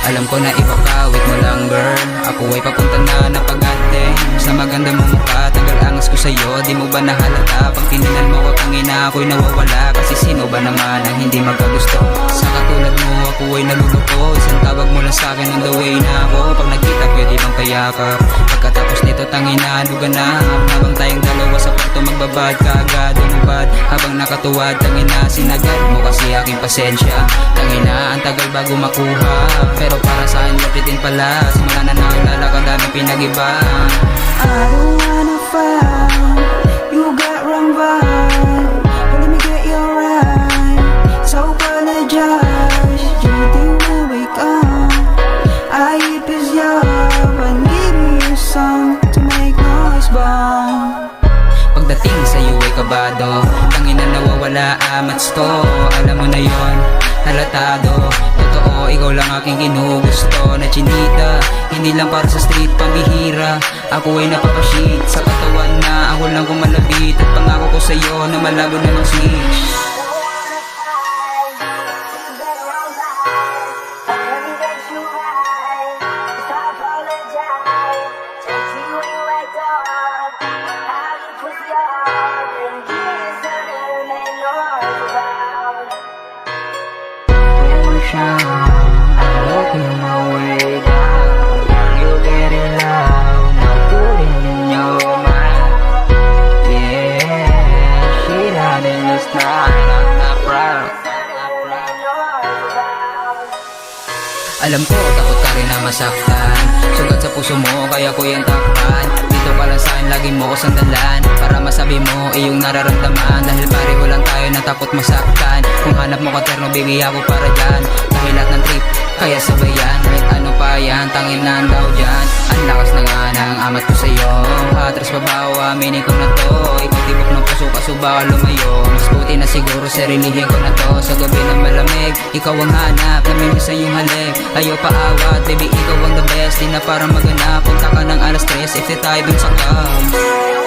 Alam ko na iba ka, wait mo lang girl. Ako ay papunta na napagating sa maganda mong mukha, tagal angas ko sa'yo. Di mo ba nahalata, pag tininan mo ko tangina ako'y nawawala. Kasi sino ba naman ang hindi magkagusto sa katulad mo? Ako ay naluluko, isang tawag mo lang sa'kin on the way na ako. Pag nagkita pwede bang kayakap, pagkatapos nito tangina luga na. Habang tayong dalawa sa kwarto magbabad ka agad umubad. Habang nakatuwad tangina sinagad mo kasi aking pasensya. Tangina ang tagal bago makuha, pero para sa akin worth it din pala. Simula na nakilala ka daming pinag-iba. I don't wanna fight, you got wrong vibe, but let me get you right. So apologize, GT will wake up. I hit this job and give you a song to make noise bomb. Pagdating sa'yo ay kabado, tangina nawawala amats to. Alam mo na yon, halatado. Totoo, ikaw lang aking ginugusto na chinita, hindi lang para sa street pambihira. Ako ay napapashit sa katawan na ako lang kumalabit. At pangako ko sa'yo na malabo namang switch. Alam ko, takot ka rin na masaktan, sugat sa puso mo, kaya ko yung takpan. Dito ka lang sa'kin, lagi mo ko sandalan, para masabi mo iyong nararamdaman. Dahil pareho lang tayo na takot masaktan. Kung hanap mo katerno, baby ako para dyan. Dahil lahat ng trip, kaya sabayan. Kahit ano pa yan, tangin na daw dyan. Ang lakas na nga ng amat ko sa'yo, atras babawa, aminin ko na to. Ikaw tibok ng puso, kaso baka lumayo. Mas buti na siguro, serilihin ko na to. Sa gabi ng malamig, ikaw ang hanap, namimisan yung halik. Ayaw paawat, baby ikaw ang the best, di na parang maganap. Punta ka ng alas 3, safety tayo dun sa cam.